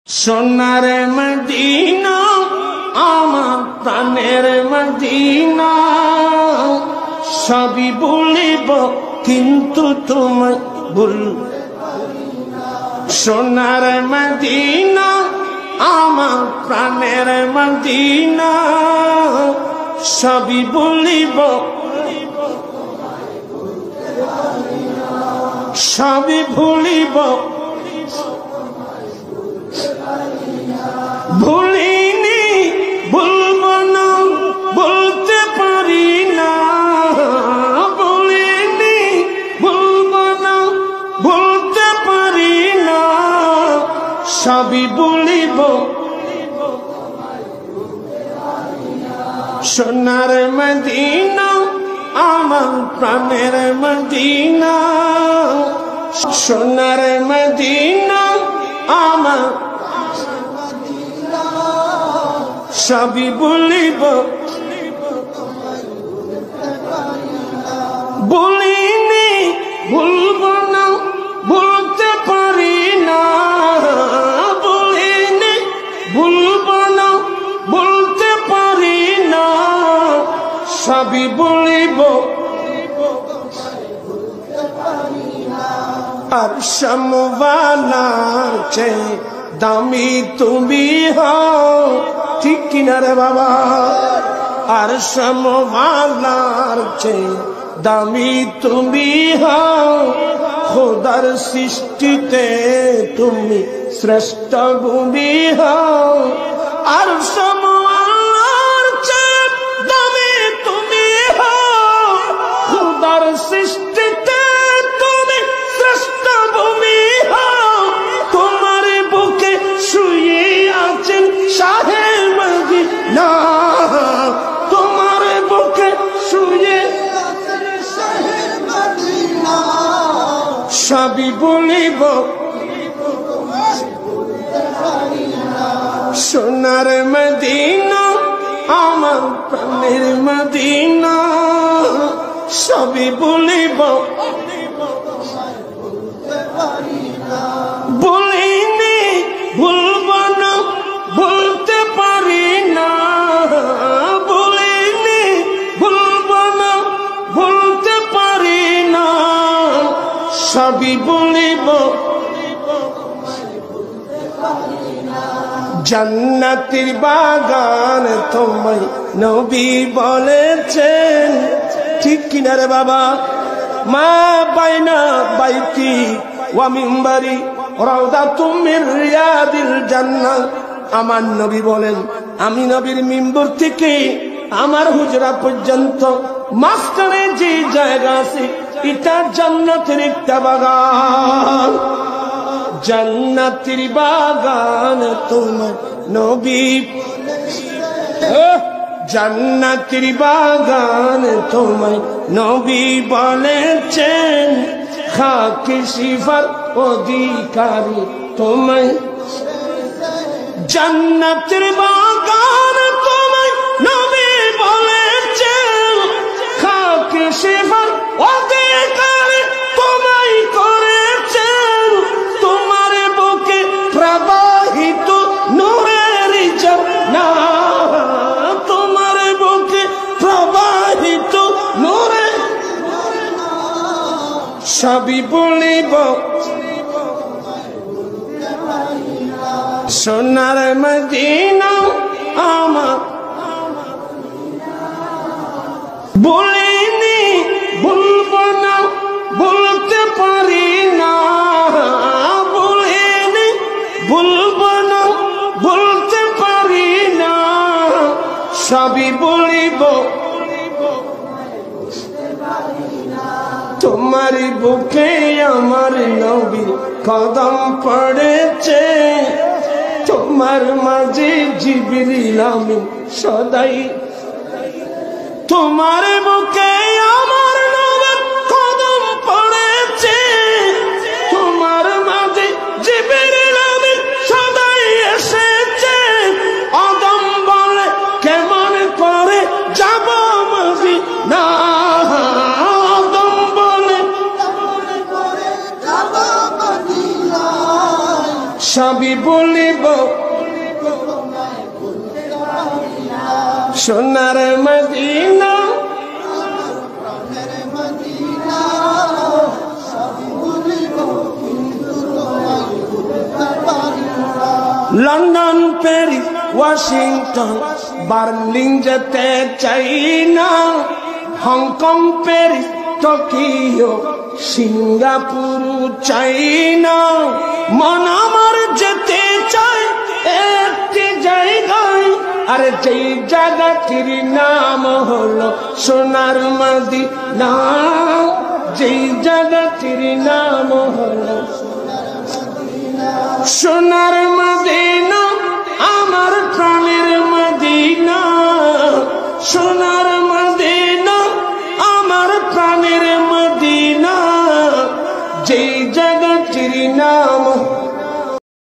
সোনার মদিনা আমার প্রাণের মদিনা, সবই বলিব কিন্তু তোমায় ভুলতে পারি না। সোনার মদিনা আমার প্রাণের মদিনা, সবই বলিব সবই ভুলিব, ভুলিনি ভুলব না বলতে পারি না, ভুলিনি ভুলব না বলতে পারি না, সবই বলিব সোনার মদিনা আমার প্রাণের মদিনা, সোনার মদিনা আমার সবই বলিব, বলিনি ভুলব না বলতে পারি না, বলিনি ভুলব না বলতে পারি না, সবই বলিব আর সমওয়ালার চেয়ে দামি তুমি হও, ঠিক কিনা রে বাবা? আর সমওয়ালার চেয়ে দামি তুমি হও, খোদার সৃষ্টিতে তুমি শ্রেষ্ঠ ভূমি হও। আর সমওয়ালার চেয়ে দামি তুমি হও, খোদার সৃষ্টিতে তুমি শ্রেষ্ঠ ভূমি হও। তোমার বুকে শুয়ে আছেন শাহে মদিনা, তোমার বুকে শুয়ে আছেন শাহে মদিনা, সবই বলিব সোনার মদিনা আমার প্রাণের মদিনা, সবই বলিব বলিনি ভুলব না বলতে পারি না, বলিনি ভুলব না বলতে পারি না, সবই বলিব জান্নাতের বাগান তোমায় নবী বলেছেন, ঠিক কিনা রে বাবা? মা বাইনা বাইতি ওয়া মিম্বারি রাউদাতুম মির রিয়াদিল জান্নাহ। আমার নবী বলেন, আমি নবীর মিম্বর থেকে আমার হুজরা পর্যন্ত মাঝখানে যে জায়গা আছে এটা জান্নাতের একটা বাগান, জান্নাতের বাগান তোমার নবী, জান্নাতের বাগান তোমায় নবী বলেছেন, খাকি সিফার অধিকারী তোমায়, জান্নাতের বাগান তোমায় নবী বলেছেন, খাকি সিফার অধিকারী তোমায় করেছেন। তোমার বুকে প্রবাহিত নূরের ঝর্ণা, তোমার বুকে প্রবাহিত নূরে, সবই বলিব সোনার মদিনা আমার, বলিনি ভুলব না বলতে পারি না, বলিনি ভুলব না বলতে পারি না, সবই বলিব তোমার বুকে আমার নবীর কদম পড়েছে, তোমার মাঝে জিবরিল আমিন সদাই, তোমার বুকে আমার নবীর কদম পড়েছে, তোমার মাঝে জিবরিল আমিন সদাই এসেছে। আদম বলে কেমন করে যাব মদিনা, আদম বলে কেমন করে যাব মদিনা, সবই বলে বলিব সোনার মদিনা লন্ডন প্যারিস ওয়াশিংটন বার্লিন যেতে চাই না হংকং প্যারিস টোকিও সিঙ্গাপুর চাই না মন আমার যেতে চাই একটি জায়গায় আর যেই জায়গাটির নাম হলো সোনার মদিনা যেই জায়গাটির নাম হলো সোনার